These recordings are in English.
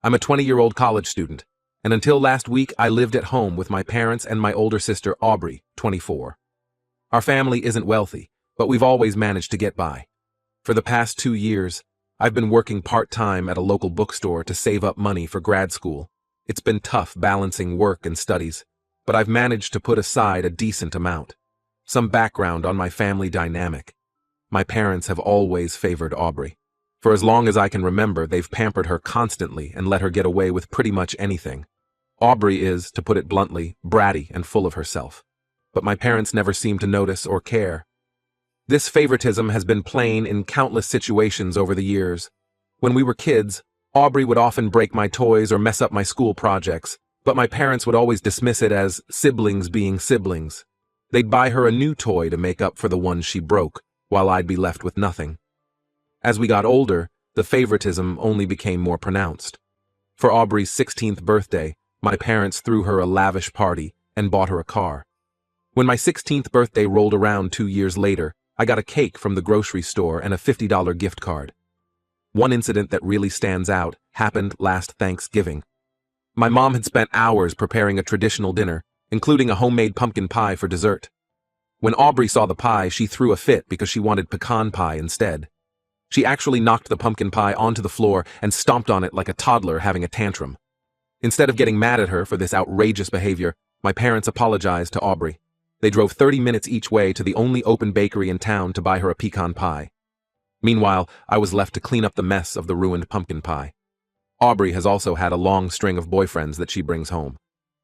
I'm a 20-year-old college student, and until last week I lived at home with my parents and my older sister Aubrey, 24. Our family isn't wealthy, but we've always managed to get by. For the past 2 years, I've been working part-time at a local bookstore to save up money for grad school. It's been tough balancing work and studies, but I've managed to put aside a decent amount. Some background on my family dynamic. My parents have always favored Aubrey. For as long as I can remember, they've pampered her constantly and let her get away with pretty much anything. Aubrey is, to put it bluntly, bratty and full of herself. But my parents never seem to notice or care. This favoritism has been plain in countless situations over the years. When we were kids, Aubrey would often break my toys or mess up my school projects, but my parents would always dismiss it as siblings being siblings. They'd buy her a new toy to make up for the one she broke, while I'd be left with nothing. As we got older, the favoritism only became more pronounced. For Aubrey's 16th birthday, my parents threw her a lavish party and bought her a car. When my 16th birthday rolled around 2 years later, I got a cake from the grocery store and a $50 gift card. One incident that really stands out happened last Thanksgiving. My mom had spent hours preparing a traditional dinner, including a homemade pumpkin pie for dessert. When Aubrey saw the pie, she threw a fit because she wanted pecan pie instead. She actually knocked the pumpkin pie onto the floor and stomped on it like a toddler having a tantrum. Instead of getting mad at her for this outrageous behavior, my parents apologized to Aubrey. They drove 30 minutes each way to the only open bakery in town to buy her a pecan pie. Meanwhile, I was left to clean up the mess of the ruined pumpkin pie. Aubrey has also had a long string of boyfriends that she brings home.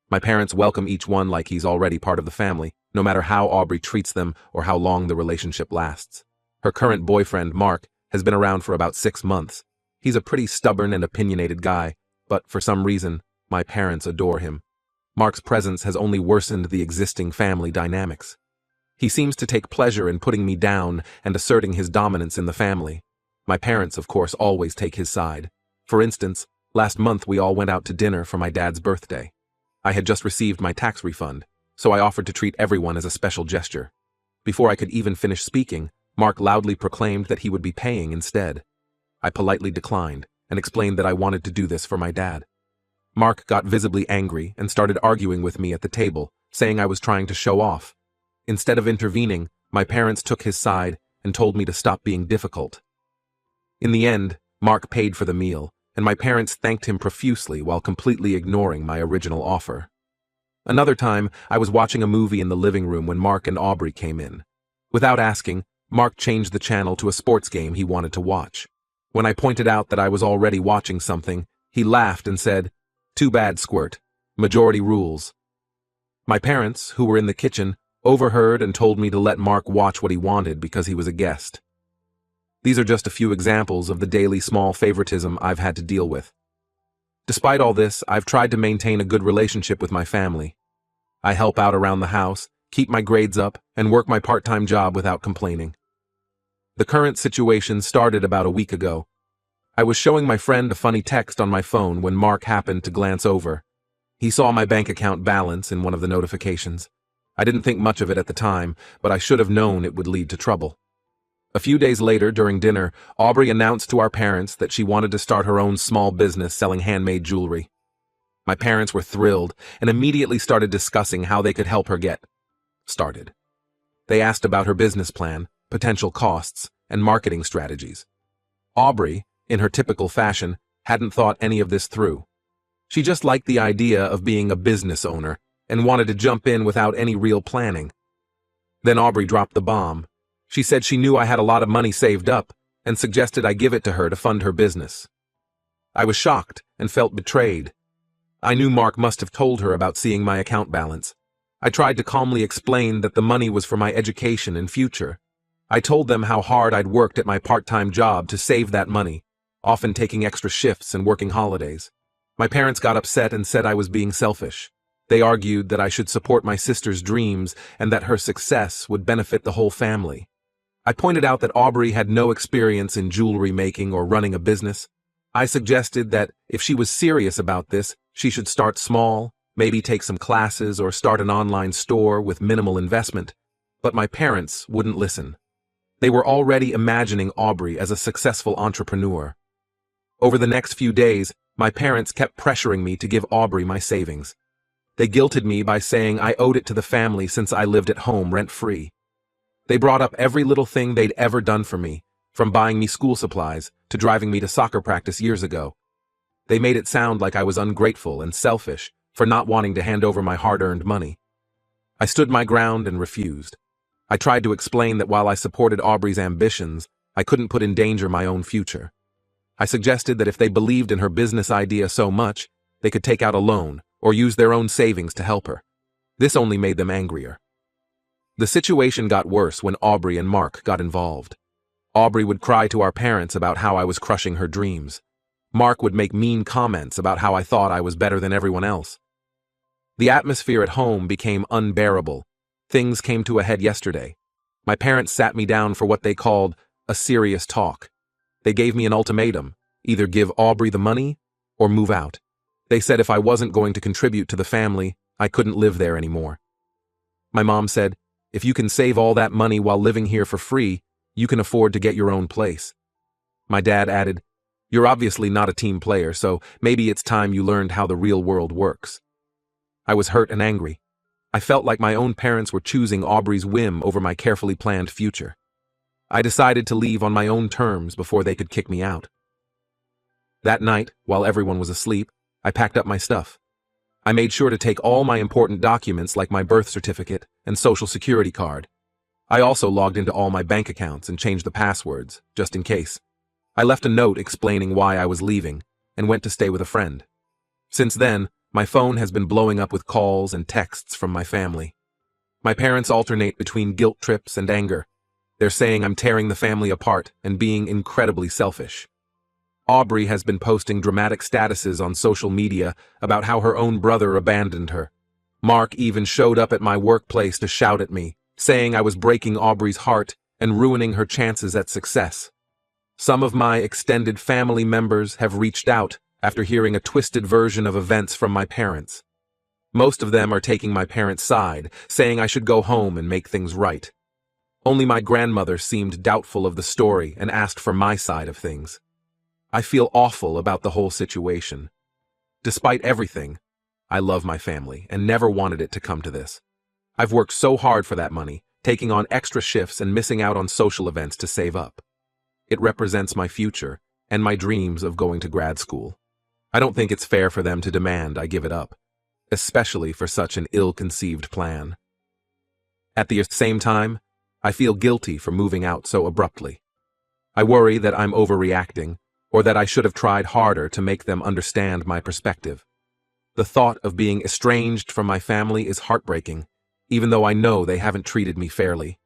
My parents welcome each one like he's already part of the family, no matter how Aubrey treats them or how long the relationship lasts. Her current boyfriend, Mark, has been around for about 6 months. He's a pretty stubborn and opinionated guy, but for some reason, my parents adore him. Mark's presence has only worsened the existing family dynamics. He seems to take pleasure in putting me down and asserting his dominance in the family. My parents, of course, always take his side. For instance, last month we all went out to dinner for my dad's birthday. I had just received my tax refund, so I offered to treat everyone as a special gesture. Before I could even finish speaking, Mark loudly proclaimed that he would be paying instead. I politely declined and explained that I wanted to do this for my dad. Mark got visibly angry and started arguing with me at the table, saying I was trying to show off. Instead of intervening, my parents took his side and told me to stop being difficult. In the end, Mark paid for the meal, and my parents thanked him profusely while completely ignoring my original offer. Another time, I was watching a movie in the living room when Mark and Aubrey came in. Without asking, Mark changed the channel to a sports game he wanted to watch. When I pointed out that I was already watching something, he laughed and said, "Too bad, Squirt. Majority rules." My parents, who were in the kitchen, overheard and told me to let Mark watch what he wanted because he was a guest. These are just a few examples of the daily small favoritism I've had to deal with. Despite all this, I've tried to maintain a good relationship with my family. I help out around the house, keep my grades up, and work my part-time job without complaining. The current situation started about a week ago. I was showing my friend a funny text on my phone when Mark happened to glance over. He saw my bank account balance in one of the notifications. I didn't think much of it at the time, but I should have known it would lead to trouble. A few days later, during dinner, Aubrey announced to our parents that she wanted to start her own small business selling handmade jewelry. My parents were thrilled and immediately started discussing how they could help her get started. They asked about her business plan, potential costs, and marketing strategies. Aubrey, in her typical fashion, hadn't thought any of this through. She just liked the idea of being a business owner and wanted to jump in without any real planning. Then Aubrey dropped the bomb. She said she knew I had a lot of money saved up and suggested I give it to her to fund her business. I was shocked and felt betrayed. I knew Mark must have told her about seeing my account balance. I tried to calmly explain that the money was for my education and future. I told them how hard I'd worked at my part-time job to save that money, often taking extra shifts and working holidays. My parents got upset and said I was being selfish. They argued that I should support my sister's dreams and that her success would benefit the whole family. I pointed out that Aubrey had no experience in jewelry making or running a business. I suggested that if she was serious about this, she should start small, maybe take some classes or start an online store with minimal investment. But my parents wouldn't listen. They were already imagining Aubrey as a successful entrepreneur. Over the next few days, My parents kept pressuring me to give Aubrey my savings. They guilted me by saying I owed it to the family since I lived at home rent-free. They brought up every little thing they'd ever done for me, from buying me school supplies to driving me to soccer practice years ago. They made it sound like I was ungrateful and selfish for not wanting to hand over my hard-earned money. I stood my ground and refused. I tried to explain that while I supported Aubrey's ambitions, I couldn't put in danger my own future. I suggested that if they believed in her business idea so much, they could take out a loan or use their own savings to help her. This only made them angrier. The situation got worse when Aubrey and Mark got involved. Aubrey would cry to our parents about how I was crushing her dreams. Mark would make mean comments about how I thought I was better than everyone else. The atmosphere at home became unbearable. Things came to a head yesterday. My parents sat me down for what they called a serious talk. They gave me an ultimatum: either give Aubrey the money or move out. They said if I wasn't going to contribute to the family, I couldn't live there anymore. My mom said, if you can save all that money while living here for free, you can afford to get your own place. My dad added, you're obviously not a team player, so maybe it's time you learned how the real world works. I was hurt and angry. I felt like my own parents were choosing Aubrey's whim over my carefully planned future. I decided to leave on my own terms before they could kick me out. That night, while everyone was asleep, I packed up my stuff. I made sure to take all my important documents like my birth certificate and social security card. I also logged into all my bank accounts and changed the passwords, just in case. I left a note explaining why I was leaving and went to stay with a friend. Since then, my phone has been blowing up with calls and texts from my family. My parents alternate between guilt trips and anger. They're saying I'm tearing the family apart and being incredibly selfish. Aubrey has been posting dramatic statuses on social media about how her own brother abandoned her. Mark even showed up at my workplace to shout at me, saying I was breaking Aubrey's heart and ruining her chances at success. Some of my extended family members have reached out after hearing a twisted version of events from my parents. Most of them are taking my parents' side, saying I should go home and make things right. Only my grandmother seemed doubtful of the story and asked for my side of things. I feel awful about the whole situation. Despite everything, I love my family and never wanted it to come to this. I've worked so hard for that money, taking on extra shifts and missing out on social events to save up. It represents my future and my dreams of going to grad school. I don't think it's fair for them to demand I give it up, especially for such an ill-conceived plan. At the same time, I feel guilty for moving out so abruptly. I worry that I'm overreacting, or that I should have tried harder to make them understand my perspective. The thought of being estranged from my family is heartbreaking, even though I know they haven't treated me fairly.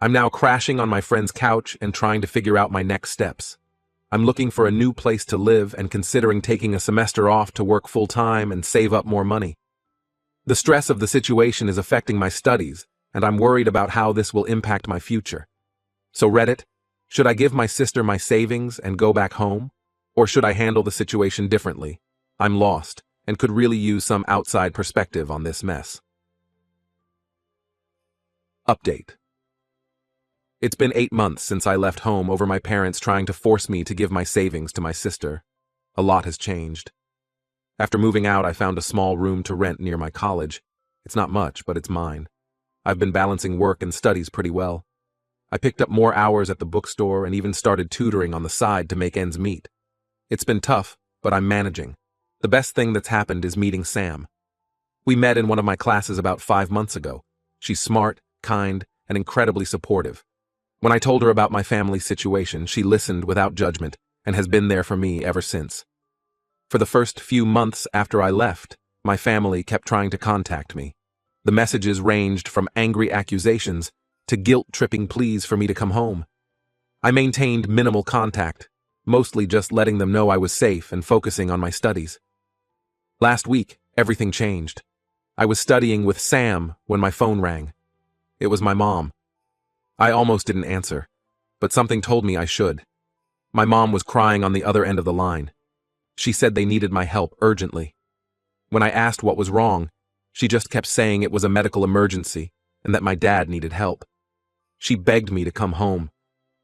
I'm now crashing on my friend's couch and trying to figure out my next steps. I'm looking for a new place to live and considering taking a semester off to work full-time and save up more money. The stress of the situation is affecting my studies, and I'm worried about how this will impact my future. So Reddit, should I give my sister my savings and go back home? Or should I handle the situation differently? I'm lost and could really use some outside perspective on this mess. Update. It's been 8 months since I left home over my parents trying to force me to give my savings to my sister. A lot has changed. After moving out, I found a small room to rent near my college. It's not much, but it's mine. I've been balancing work and studies pretty well. I picked up more hours at the bookstore and even started tutoring on the side to make ends meet. It's been tough, but I'm managing. The best thing that's happened is meeting Sam. We met in one of my classes about 5 months ago. She's smart, kind, and incredibly supportive. When I told her about my family's situation, she listened without judgment and has been there for me ever since. For the first few months after I left, my family kept trying to contact me. The messages ranged from angry accusations to guilt-tripping pleas for me to come home. I maintained minimal contact, mostly just letting them know I was safe and focusing on my studies. Last week, everything changed. I was studying with Sam when my phone rang. It was my mom. I almost didn't answer, but something told me I should. My mom was crying on the other end of the line. She said they needed my help urgently. When I asked what was wrong, she just kept saying it was a medical emergency and that my dad needed help. She begged me to come home.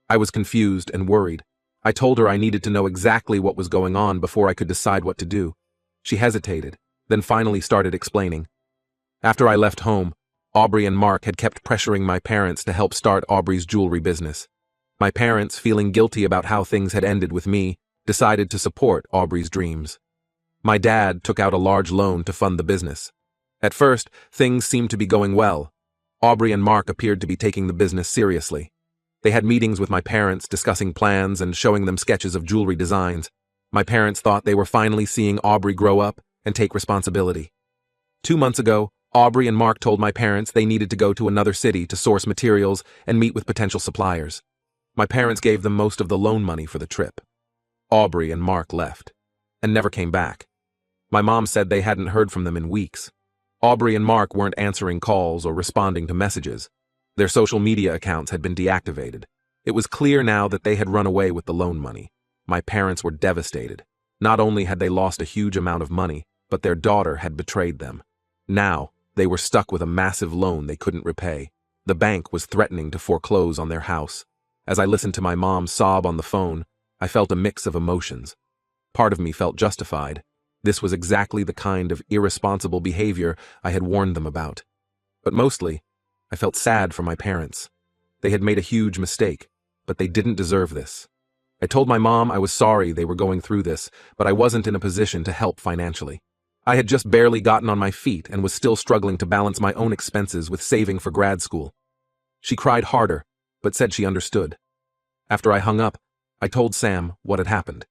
I was confused and worried. I told her I needed to know exactly what was going on before I could decide what to do. She hesitated, then finally started explaining. After I left home, Aubrey and Mark had kept pressuring my parents to help start Aubrey's jewelry business. My parents, feeling guilty about how things had ended with me, decided to support Aubrey's dreams. My dad took out a large loan to fund the business. At first, things seemed to be going well. Aubrey and Mark appeared to be taking the business seriously. They had meetings with my parents discussing plans and showing them sketches of jewelry designs. My parents thought they were finally seeing Aubrey grow up and take responsibility. 2 months ago, Aubrey and Mark told my parents they needed to go to another city to source materials and meet with potential suppliers. My parents gave them most of the loan money for the trip. Aubrey and Mark left and never came back. My mom said they hadn't heard from them in weeks. Aubrey and Mark weren't answering calls or responding to messages. Their social media accounts had been deactivated. It was clear now that they had run away with the loan money. My parents were devastated. Not only had they lost a huge amount of money, but their daughter had betrayed them. Now, they were stuck with a massive loan they couldn't repay. The bank was threatening to foreclose on their house. As I listened to my mom sob on the phone, I felt a mix of emotions. Part of me felt justified. This was exactly the kind of irresponsible behavior I had warned them about. But mostly, I felt sad for my parents. They had made a huge mistake, but they didn't deserve this. I told my mom I was sorry they were going through this, but I wasn't in a position to help financially. I had just barely gotten on my feet and was still struggling to balance my own expenses with saving for grad school. She cried harder, but said she understood. After I hung up, I told Sam what had happened.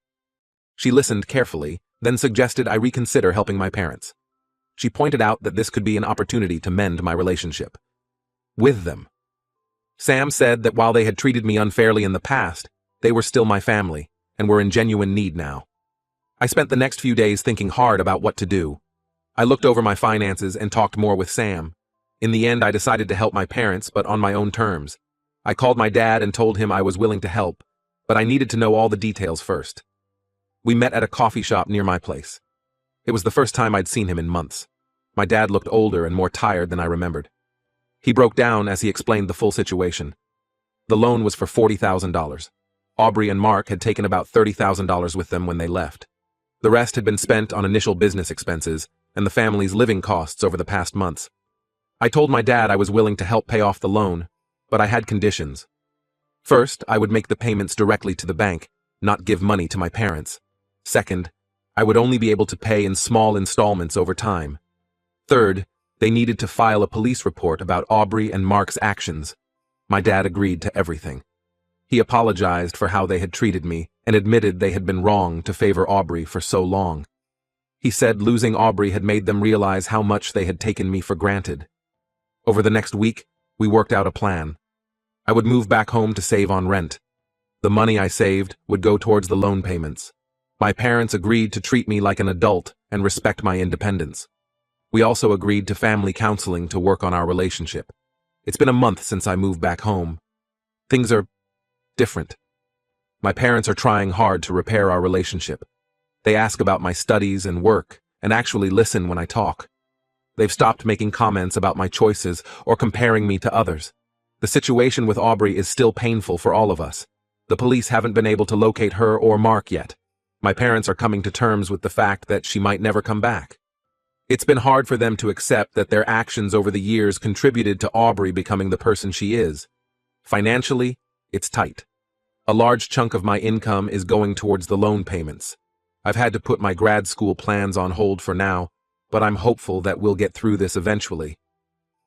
She listened carefully, then suggested I reconsider helping my parents. She pointed out that this could be an opportunity to mend my relationship with them. Sam said that while they had treated me unfairly in the past, they were still my family and were in genuine need now. I spent the next few days thinking hard about what to do. I looked over my finances and talked more with Sam. In the end, I decided to help my parents, but on my own terms. I called my dad and told him I was willing to help, but I needed to know all the details first. We met at a coffee shop near my place. It was the first time I'd seen him in months. My dad looked older and more tired than I remembered. He broke down as he explained the full situation. The loan was for $40,000. Aubrey and Mark had taken about $30,000 with them when they left. The rest had been spent on initial business expenses and the family's living costs over the past months. I told my dad I was willing to help pay off the loan, but I had conditions. First, I would make the payments directly to the bank, not give money to my parents. Second, I would only be able to pay in small installments over time. Third, they needed to file a police report about Aubrey and Mark's actions. My dad agreed to everything. He apologized for how they had treated me and admitted they had been wrong to favor Aubrey for so long. He said losing Aubrey had made them realize how much they had taken me for granted. Over the next week, we worked out a plan. I would move back home to save on rent. The money I saved would go towards the loan payments. My parents agreed to treat me like an adult and respect my independence. We also agreed to family counseling to work on our relationship. It's been a month since I moved back home. Things are different. My parents are trying hard to repair our relationship. They ask about my studies and work and actually listen when I talk. They've stopped making comments about my choices or comparing me to others. The situation with Aubrey is still painful for all of us. The police haven't been able to locate her or Mark yet. My parents are coming to terms with the fact that she might never come back. It's been hard for them to accept that their actions over the years contributed to Aubrey becoming the person she is. Financially, it's tight. A large chunk of my income is going towards the loan payments. I've had to put my grad school plans on hold for now, but I'm hopeful that we'll get through this eventually.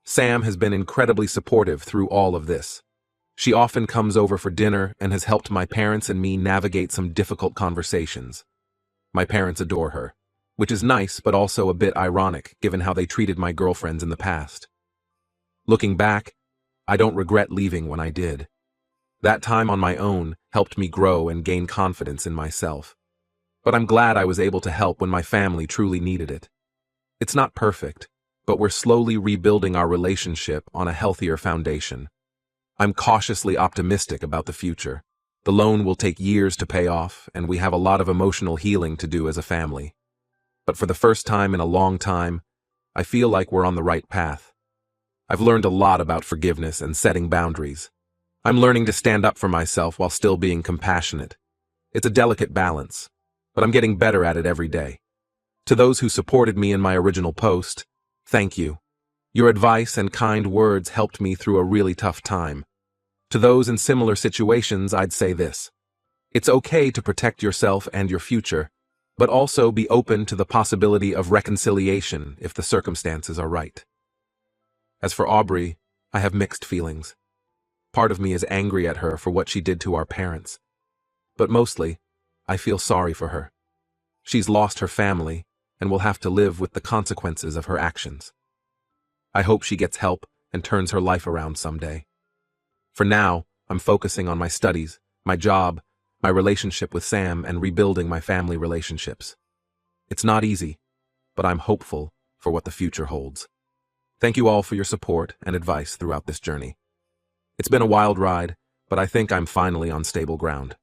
Sam has been incredibly supportive through all of this. She often comes over for dinner and has helped my parents and me navigate some difficult conversations. My parents adore her, which is nice but also a bit ironic given how they treated my girlfriends in the past. Looking back, I don't regret leaving when I did. That time on my own helped me grow and gain confidence in myself. But I'm glad I was able to help when my family truly needed it. It's not perfect, but we're slowly rebuilding our relationship on a healthier foundation. I'm cautiously optimistic about the future. The loan will take years to pay off, and we have a lot of emotional healing to do as a family. But for the first time in a long time, I feel like we're on the right path. I've learned a lot about forgiveness and setting boundaries. I'm learning to stand up for myself while still being compassionate. It's a delicate balance, but I'm getting better at it every day. To those who supported me in my original post, thank you. Your advice and kind words helped me through a really tough time. To those in similar situations, I'd say this. It's okay to protect yourself and your future, but also be open to the possibility of reconciliation if the circumstances are right. As for Aubrey, I have mixed feelings. Part of me is angry at her for what she did to our parents. But mostly, I feel sorry for her. She's lost her family and will have to live with the consequences of her actions. I hope she gets help and turns her life around someday. For now, I'm focusing on my studies, my job, my relationship with Sam, and rebuilding my family relationships. It's not easy, but I'm hopeful for what the future holds. Thank you all for your support and advice throughout this journey. It's been a wild ride, but I think I'm finally on stable ground.